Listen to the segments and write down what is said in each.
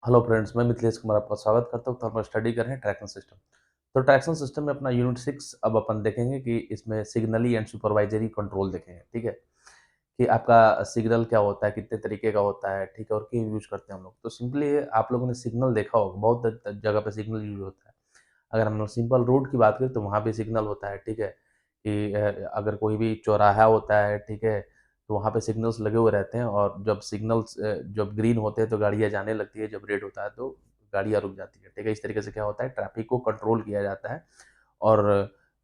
Hello friends, मैं मिथिलेश कुमार आपका स्वागत करता हूँ। तो हम स्टडी कर रहे हैं ट्रैक्शन सिस्टम। तो ट्रैक्शन सिस्टम में अपना यूनिट 6 अब अपन देखेंगे कि इसमें सिग्नली एंड सुपरवाइजरी कंट्रोल देखेंगे। ठीक है, कि आपका सिग्नल क्या होता है, कितने तरीके का होता है, ठीक है, और क्यों यूज करते हैं हम लोग। तो सिंपली आप लोगों ने सिग्नल देखा होगा, बहुत जगह पे सिग्नल यूज होता है। अगर हम लोग सिंपल रोड की बात करें तो वहाँ भी सिग्नल होता है। ठीक है, कि अगर कोई भी चौराहा होता है, ठीक है, तो वहाँ पे सिग्नल्स लगे हुए रहते हैं, और जब सिग्नल्स जब ग्रीन होते हैं तो गाड़ियाँ जाने लगती है, जब रेड होता है तो गाड़ियाँ रुक जाती है। ठीक है, इस तरीके से क्या होता है, ट्रैफिक को कंट्रोल किया जाता है और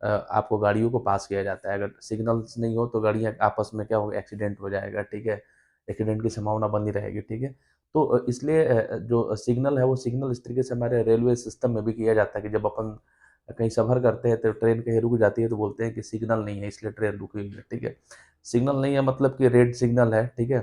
आपको गाड़ियों को पास किया जाता है। अगर सिग्नल्स नहीं हो तो गाड़ियाँ आपस में क्या होगा, एक्सीडेंट हो जाएगा। ठीक है, एक्सीडेंट की संभावना बनी रहेगी। ठीक है, तो इसलिए जो सिग्नल है वो सिग्नल इस तरीके से हमारे रेलवे सिस्टम में भी किया जाता है कि जब अपन कहीं सफ़र करते हैं तो ट्रेन कहीं रुक जाती है तो बोलते हैं कि सिग्नल नहीं है इसलिए ट्रेन रुकी हुई है। ठीक है, सिग्नल नहीं है मतलब कि रेड सिग्नल है। ठीक है,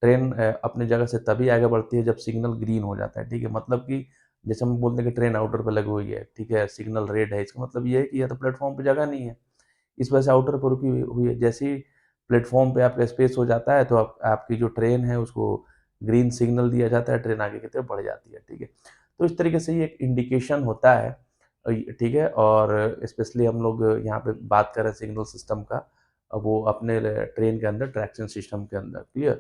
ट्रेन अपनी जगह से तभी आगे बढ़ती है जब सिग्नल ग्रीन हो जाता है। ठीक है, मतलब कि जैसे हम बोलते हैं कि ट्रेन आउटर पे लगी हुई है, ठीक है, सिग्नल रेड है, इसका मतलब ये है कि या तो प्लेटफॉर्म पे जगह नहीं है, इस वजह से आउटर पर रुकी हुई है। जैसे ही प्लेटफॉर्म पे आपका स्पेस हो जाता है तो आपकी जो ट्रेन है उसको ग्रीन सिग्नल दिया जाता है, ट्रेन आगे की तरफ बढ़ जाती है। ठीक है, तो इस तरीके से ये एक इंडिकेशन होता है। ठीक है, और स्पेशली हम लोग यहाँ पे बात कर रहे हैं सिग्नल सिस्टम का, वो अपने ट्रेन के अंदर ट्रैक्शन सिस्टम के अंदर। क्लियर,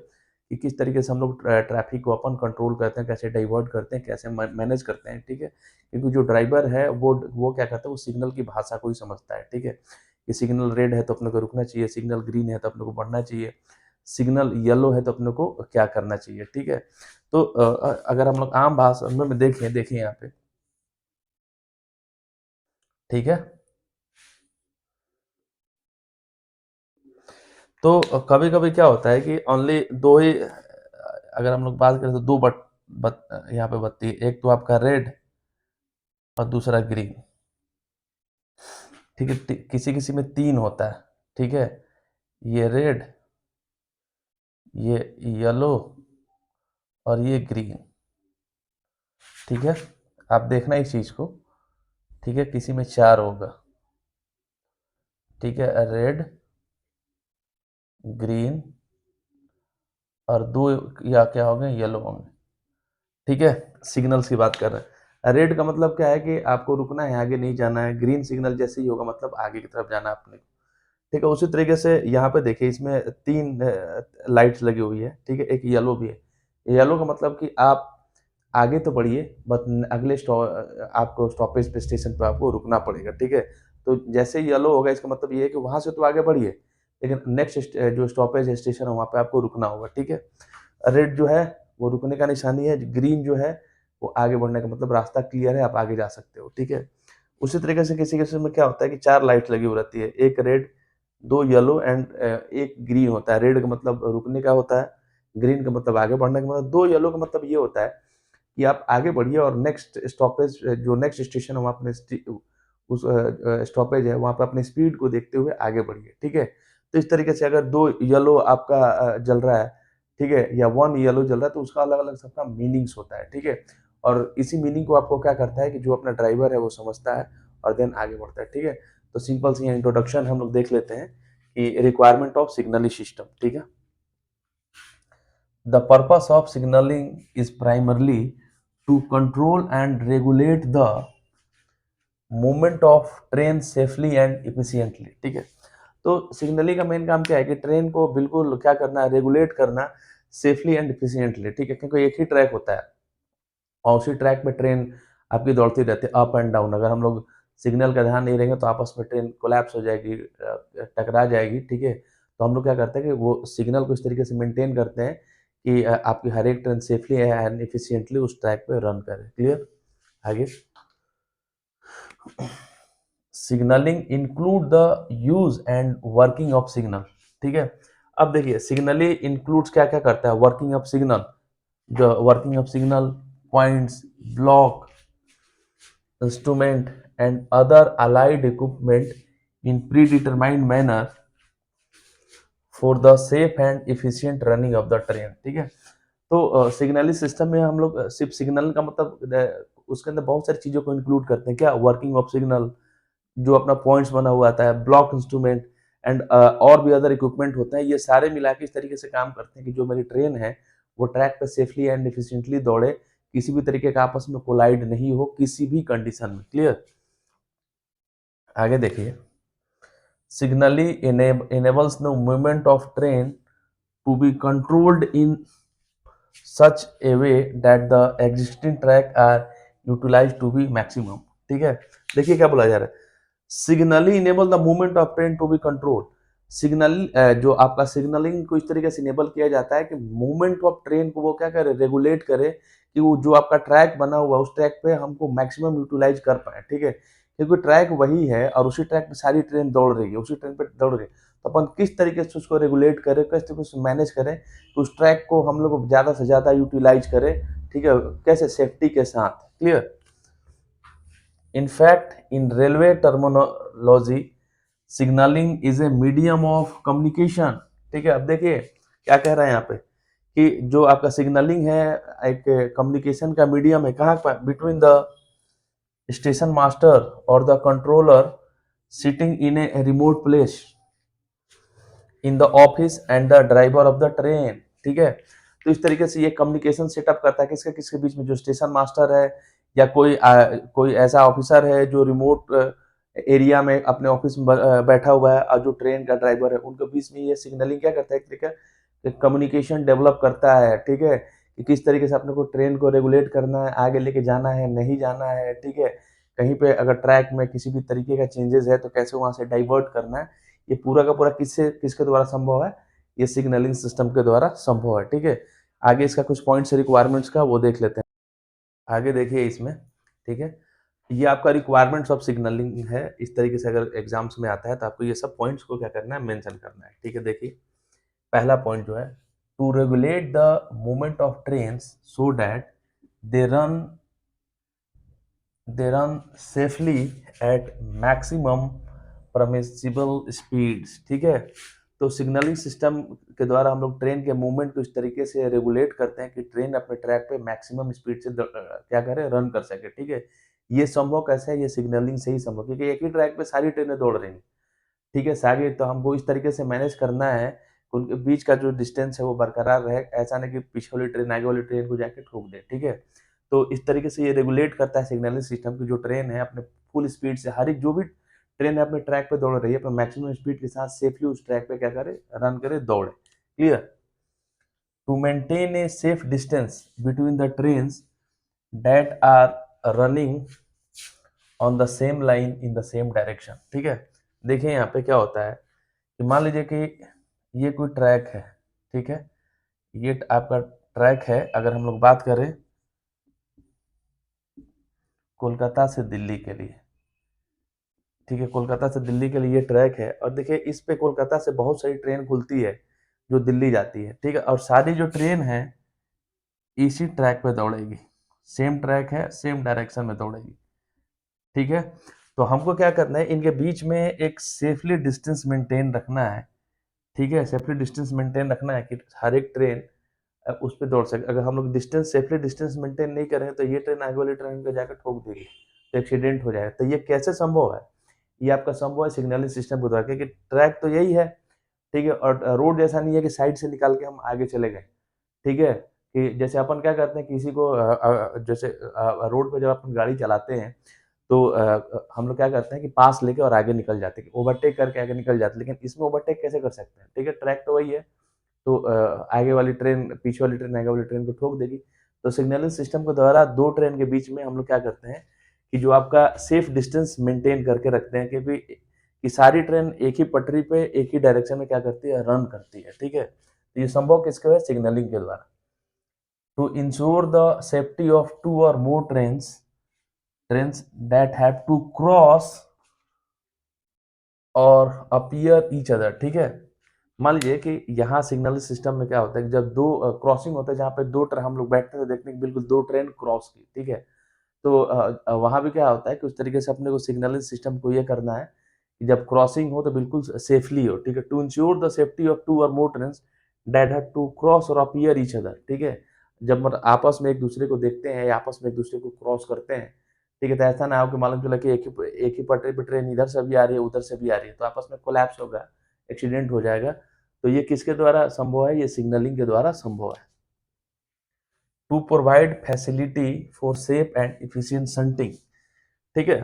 कि किस तरीके से हम लोग ट्रैफिक को अपन कंट्रोल करते हैं, कैसे डाइवर्ट करते हैं, कैसे मैनेज करते हैं। ठीक है, क्योंकि जो ड्राइवर है वो क्या करता है, वो सिग्नल की भाषा को ही समझता है। ठीक है, कि सिग्नल रेड है तो अपने को रुकना चाहिए, सिग्नल ग्रीन है तो अपने को बढ़ना चाहिए, सिग्नल येलो है तो अपने को क्या करना चाहिए। ठीक है, तो अगर हम लोग आम भाषा में देखें देखें यहाँ पे, ठीक है, तो कभी कभी क्या होता है कि ओनली दो ही, अगर हम लोग बात करें तो दो यहाँ पे बत्ती है, एक तो आपका रेड और दूसरा ग्रीन। ठीक है, किसी किसी में तीन होता है। ठीक है, ये रेड, ये येलो और ये ग्रीन। ठीक है, आप देखना इस चीज को। ठीक है, किसी में चार होगा। ठीक है, रेड, ग्रीन और दो या क्या होंगे, येलो होंगे। ठीक है, सिग्नल्स की बात कर रहे हैं। रेड का मतलब क्या है कि आपको रुकना है, आगे नहीं जाना है। ग्रीन सिग्नल जैसे ही होगा मतलब आगे की तरफ जाना है अपने को। ठीक है, उसी तरीके से यहाँ पे देखिए, इसमें तीन लाइट्स लगी हुई है। ठीक है, एक येलो भी है। येलो का मतलब कि आप आगे तो बढ़िए, बट अगले आपको स्टॉपेज पे, स्टेशन पे आपको रुकना पड़ेगा। ठीक है, तो जैसे ही येलो होगा इसका मतलब ये है कि वहां से तो आगे बढ़िए, लेकिन नेक्स्ट जो स्टॉपेज है, स्टेशन है, वहां पे आपको रुकना होगा। ठीक है, रेड जो है वो रुकने का निशानी है, ग्रीन जो है वो आगे बढ़ने का मतलब रास्ता क्लियर है, आप आगे जा सकते हो। ठीक है, उसी तरीके से किसी किसी में क्या होता है कि चार लाइट लगी हुई रहती है, एक रेड, दो येलो एंड एक ग्रीन होता है। रेड का मतलब रुकने का होता है, ग्रीन का मतलब आगे बढ़ने का, मतलब दो येलो का मतलब ये होता है कि आप आगे बढ़िए और नेक्स्ट स्टॉपेज, जो नेक्स्ट स्टेशन है वहाँ अपने उस स्टॉपेज है वहाँ पे अपनी स्पीड को देखते हुए आगे बढ़िए। ठीक है, तो इस तरीके से अगर दो येलो आपका जल रहा है, ठीक है, या वन येलो जल रहा है, तो उसका अलग अलग सबका मीनिंग्स होता है। ठीक है, और इसी मीनिंग को आपको क्या करता है कि जो अपना ड्राइवर है वो समझता है और देन आगे बढ़ता है। ठीक है, तो सिंपल सी इंट्रोडक्शन हम लोग देख लेते हैं कि रिक्वायरमेंट ऑफ सिग्नली सिस्टम। ठीक है, the purpose of signaling is primarily to control and regulate the movement of train safely and efficiently। ठीक है, तो सिग्नलिंग का मेन काम क्या है कि ट्रेन को बिल्कुल क्या करना है, रेगुलेट करना सेफली एंड एफिशिएंटली। ठीक है, क्योंकि एक ही ट्रैक होता है और उसी ट्रैक पे ट्रेन आपकी दौड़ती रहती है, अप एंड डाउन। अगर हम लोग सिग्नल का ध्यान नहीं रहेंगे तो आपस में ट्रेन कोलैप्स हो जाएगी, टकरा जाएगी। ठीक है, तो हम लोग क्या करते हैं कि वो सिग्नल को इस तरीके से मेंटेन करते हैं कि आपकी हर एक ट्रेन सेफली एंड एफिशिएंटली उस ट्रैक पे रन करे। क्लियर, आगे। Signalling include the use and working of signal. ठीक है, अब देखिए सिग्नली इंक्लूड्स क्या क्या करता है, वर्किंग ऑफ सिग्नल, जो working of signal points, block, instrument and other allied equipment in predetermined manner for the safe and efficient running of the train। ठीक है, तो सिग्नली सिस्टम में हम लोग सिर्फ सिग्नल का मतलब उसके अंदर बहुत सारी चीजों को इंक्लूड करते हैं। क्या, वर्किंग ऑफ सिग्नल, जो अपना पॉइंट्स बना हुआ आता है, ब्लॉक इंस्ट्रूमेंट एंड और भी अदर इक्विपमेंट होते हैं। ये सारे मिला के इस तरीके से काम करते हैं कि जो मेरी ट्रेन है वो ट्रैक पे सेफली एंड एफिशिएंटली दौड़े, किसी भी तरीके का आपस में कोलाइड नहीं हो किसी भी कंडीशन में। क्लियर? आगे देखिए, सिग्नली enables the movement of train to be controlled in such a way that the existing track are utilized to be maximum। ठीक है, देखिए क्या बोला जा रहा है, signally enable the movement of train to be control. Signal जो आपका सिग्नलिंग को इस तरीके से इनेबल किया जाता है कि मूवमेंट ऑफ ट्रेन को वो क्या करे, रेगुलेट करे कि वो जो आपका ट्रैक बना हुआ उस ट्रैक पे हमको मैक्सिमम यूटिलाइज कर पाए। ठीक है, क्योंकि ट्रैक वही है और उसी ट्रैक पे सारी ट्रेन दौड़ रही है, उसी ट्रेन पे दौड़ रही है, तो अपन किस तरीके से उसको रेगुलेट करें, किस तरीके से मैनेज करें तो उस ट्रैक को हम लोग ज़्यादा से ज़्यादा यूटिलाइज करें। ठीक है, कैसे, सेफ्टी के साथ। Clear? In fact, in railway terminology, signaling is a medium of communication। ठीक है, अब देखिए क्या कह रहा है यहाँ पे कि जो आपका सिग्नलिंग है एक कम्युनिकेशन का मीडियम है, कहाँ पर, बिटवीन द स्टेशन मास्टर और the controller sitting in a remote place in the office and the driver of the train. ठीक है, तो इस तरीके से ये कम्युनिकेशन सेटअप करता है किसके किसके बीच में, जो स्टेशन मास्टर है या कोई ऐसा ऑफिसर है जो रिमोट एरिया में अपने ऑफिस में बैठा हुआ है और जो ट्रेन का ड्राइवर है, उनके बीच में ये सिग्नलिंग क्या करता है, एक तरीके कम्युनिकेशन डेवलप करता है। ठीक है, कि किस तरीके से अपने को ट्रेन को रेगुलेट करना है, आगे लेके जाना है, नहीं जाना है। ठीक है, कहीं पे अगर ट्रैक में किसी भी तरीके का चेंजेस है तो कैसे वहां से डाइवर्ट करना है, ये पूरा का पूरा किसके द्वारा संभव है, ये सिग्नलिंग सिस्टम के द्वारा संभव है। ठीक है, आगे इसका कुछ पॉइंट्स रिक्वायरमेंट्स का वो देख लेते हैं। आगे देखिए इसमें, ठीक है, ये आपका रिक्वायरमेंट्स ऑफ सिग्नलिंग है। इस तरीके से अगर एग्जाम्स में आता है तो आपको ये सब पॉइंट्स को क्या करना है, मेंशन करना है। ठीक है, देखिए पहला पॉइंट जो है, to regulate the movement of trains so that they run safely at maximum permissible speeds. ठीक है, तो सिग्नलिंग सिस्टम के द्वारा हम लोग ट्रेन के मूवमेंट को इस तरीके से रेगुलेट करते हैं कि ट्रेन अपने ट्रैक पे मैक्सिमम स्पीड से क्या करे, रन कर सके। ठीक है, ये संभव कैसे है, ये सिग्नलिंग से ही संभव, क्योंकि एक ही ट्रैक पे सारी ट्रेनें दौड़ रही हैं। ठीक है, सारी, तो हमको इस तरीके से मैनेज करना है, उनके बीच का जो डिस्टेंस है वो बरकरार रहे, ऐसा नहीं कि पीछे वाली ट्रेन आगे वाली ट्रेन को जाके ठोक दे। ठीक है, तो इस तरीके से ये रेगुलेट करता है सिग्नलिंग सिस्टम की, जो ट्रेन है अपने फुल स्पीड से, हर एक जो भी ट्रेन है अपने ट्रैक पे दौड़ रही है, अपने मैक्सिमम स्पीड के साथ सेफली उस ट्रैक पे क्या करे, रन करे, दौड़े। Clear? To maintain a safe distance between the trains that are running on the same line in the same direction. ठीक है, देखिए यहाँ पे क्या होता है कि मान लीजिए कि ये कोई ट्रैक है। ठीक है, ये आपका ट्रैक है, अगर हम लोग बात करें कोलकाता से दिल्ली के लिए। ठीक है, कोलकाता से दिल्ली के लिए ये ट्रैक है और देखिए इस पे कोलकाता से बहुत सारी ट्रेन खुलती है जो दिल्ली जाती है। ठीक है, और सारी जो ट्रेन है इसी ट्रैक पे दौड़ेगी, सेम ट्रैक है, सेम डायरेक्शन में दौड़ेगी। ठीक है, तो हमको क्या करना है, इनके बीच में एक सेफली डिस्टेंस मेंटेन रखना है। ठीक है, सेफली डिस्टेंस मेंटेन रखना है कि हर एक ट्रेन उस पे दौड़ सके। अगर हम लोग सेफली डिस्टेंस मेंटेन नहीं करें तो ये ट्रेन आगे वाली ट्रेन को जाकर ठोक देगी, तो एक्सीडेंट हो जाएगा। तो ये कैसे संभव है, ये आपका संभव है सिग्नलिंग सिस्टम के द्वारा, क्योंकि ट्रैक तो यही है। ठीक है, और रोड जैसा नहीं है कि साइड से निकाल के हम आगे चले गए। ठीक है, कि जैसे अपन क्या करते हैं, किसी को जैसे रोड पे जब अपन गाड़ी चलाते हैं तो हम लोग क्या करते हैं कि पास लेके और आगे निकल जाते हैं, ओवरटेक करके आगे निकल जाते हैं, लेकिन इसमें ओवरटेक कैसे कर सकते हैं। ठीक है, ट्रैक तो वही है, तो आगे वाली ट्रेन पीछे वाली ट्रेन आगे वाली ट्रेन को ठोक देगी। तो सिग्नलिंग सिस्टम के द्वारा दो ट्रेन के बीच में हम लोग क्या करते हैं कि जो आपका सेफ डिस्टेंस मेंटेन करके रखते हैं, क्योंकि कि सारी ट्रेन एक ही पटरी पे एक ही डायरेक्शन में क्या करती है, रन करती है। ठीक है, तो ये संभव किसके है, सिग्नलिंग के द्वारा। To ensure the safety of two or more trains that have to cross or appear each other. ठीक है, मान लीजिए कि यहाँ सिग्नल सिस्टम में क्या होता है कि जब दो क्रॉसिंग होता है, जहाँ पे दो ट्रेन हम लोग बैठते हैं देखने की, बिल्कुल दो ट्रेन क्रॉस की। ठीक है, तो वहाँ भी क्या होता है कि उस तरीके से अपने को सिग्नलिंग सिस्टम को ये करना है कि जब क्रॉसिंग हो तो बिल्कुल सेफली हो। ठीक है, to ensure the safety of two or more trains that have to cross or appear each other. ठीक है, जब मतलब आपस में एक दूसरे को देखते हैं या आपस में एक दूसरे को क्रॉस करते हैं, ठीक है, तो ऐसा ना हो कि मालूम चला कि एक ही पटरी पे ट्रेन इधर से भी आ रही है उधर से भी आ रही है, तो आपस में कोलैप्स होगा, एक्सीडेंट हो जाएगा। तो ये किसके द्वारा संभव है, ये सिग्नलिंग के द्वारा संभव है। To provide facility for safe and efficient shunting. ठीक है,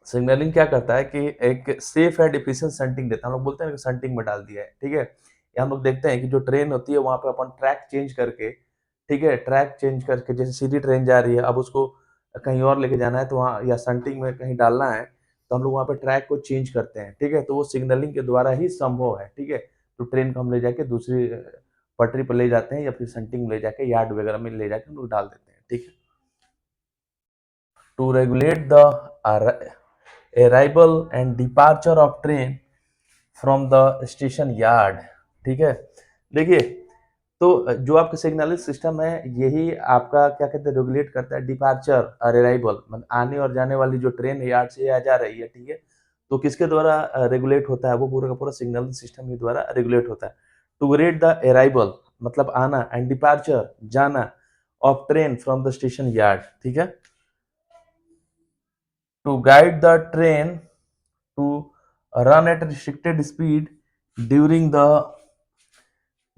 सिग्नलिंग क्या करता है कि एक सेफ एंड एफिशिएंट शंटिंग देता है। हम लोग बोलते हैं कि शंटिंग में डाल दिया है। ठीक है, ये हम लोग देखते हैं कि जो ट्रेन होती है वहां पे अपन ट्रैक चेंज करके, ठीक है, ट्रैक चेंज करके, जैसे सीधी ट्रेन जा रही है, अब उसको कहीं और लेके जाना है तो वहाँ, या शंटिंग में कहीं डालना है, तो हम लोग वहाँ पे ट्रैक को चेंज करते हैं। ठीक है, तो वो सिग्नलिंग के द्वारा ही संभव है। ठीक है, तो ट्रेन को हम ले जाके दूसरी पटरी पर ले जाते हैं, या फिर शंटिंग में ले जाके यार्ड वगैरह में ले जाके हम लोग डाल देते हैं। ठीक है, to regulate the arrival and departure of train from the station yard. ठीक है, देखिए, तो जो आपका सिग्नलिंग सिस्टम है, यही आपका क्या कहते हैं, रेगुलेट करता है डिपार्चर और अराइवल, मतलब आने और जाने वाली जो ट्रेन यार्ड से आ जा रही है। ठीक है, तो किसके द्वारा रेगुलेट होता है, वो पूरा का पूरा सिग्नलिंग सिस्टम के द्वारा रेगुलेट होता है। टू रेगुलेट द अराइवल मतलब आना, एंड डिपार्चर जाना, of train from the station yard. ठीक है, to guide the train to run at restricted speed during the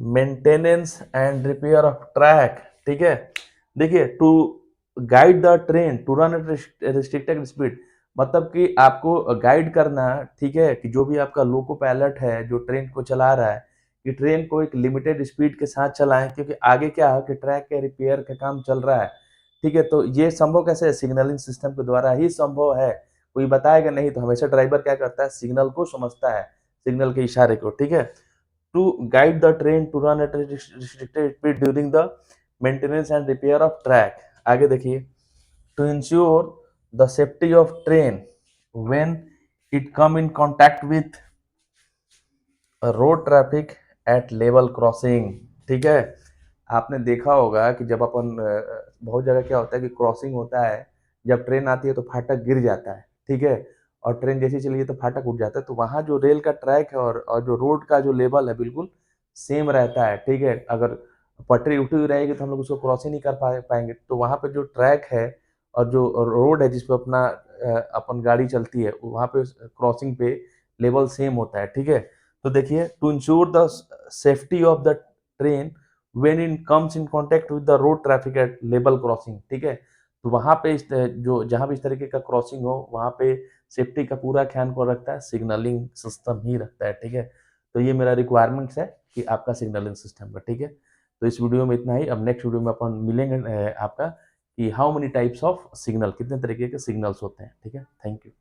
maintenance and repair of track। ठीक है, देखिए, to guide the train to run at restricted speed, मतलब कि आपको guide करना। ठीक है, कि जो भी आपका लोको पायलट है जो ट्रेन को चला रहा है, कि ट्रेन को एक लिमिटेड स्पीड के साथ चलाएं, क्योंकि आगे क्या है कि ट्रैक के रिपेयर का काम चल रहा है। ठीक है, तो ये संभव कैसे है, सिग्नलिंग सिस्टम के द्वारा ही संभव है। कोई बताएगा नहीं, तो हमेशा ड्राइवर क्या करता है, सिग्नल को समझता है, सिग्नल के इशारे को। ठीक है, to guide the train to run at restricted speed during the maintenance and repair of track. आगे देखिए, to ensure the safety of train when it come in contact with road traffic at level crossing. ठीक है, आपने देखा होगा कि जब अपन बहुत जगह क्या होता है कि क्रॉसिंग होता है, जब ट्रेन आती है तो फाटक गिर जाता है। ठीक है, और ट्रेन जैसी चली है तो फाटक उठ जाता है, तो वहाँ जो रेल का ट्रैक है और जो रोड का जो लेवल है बिल्कुल सेम रहता है। ठीक है, अगर पटरी उठी हुई रहेगी तो हम लोग उसको क्रॉस ही नहीं कर पाएंगे, तो वहाँ पे जो ट्रैक है और जो रोड है जिसपे अपना अपन गाड़ी चलती है, वहाँ पे क्रॉसिंग पे लेवल सेम होता है। ठीक है, तो देखिए, to ensure the safety of the train when in comes in contact with the road traffic at level crossing. ठीक है, तो वहाँ पे जो जहाँ भी इस तरीके का क्रॉसिंग हो, वहाँ पे सेफ्टी का पूरा ख्याल कौन रखता है, सिग्नलिंग सिस्टम ही रखता है। ठीक है, तो ये मेरा रिक्वायरमेंट्स है कि आपका सिग्नलिंग सिस्टम का। ठीक है, तो इस वीडियो में इतना ही। अब नेक्स्ट वीडियो में अपन मिलेंगे आपका कि how many types of signal, कितने तरीके के सिग्नल्स होते हैं। ठीक है, थैंक यू।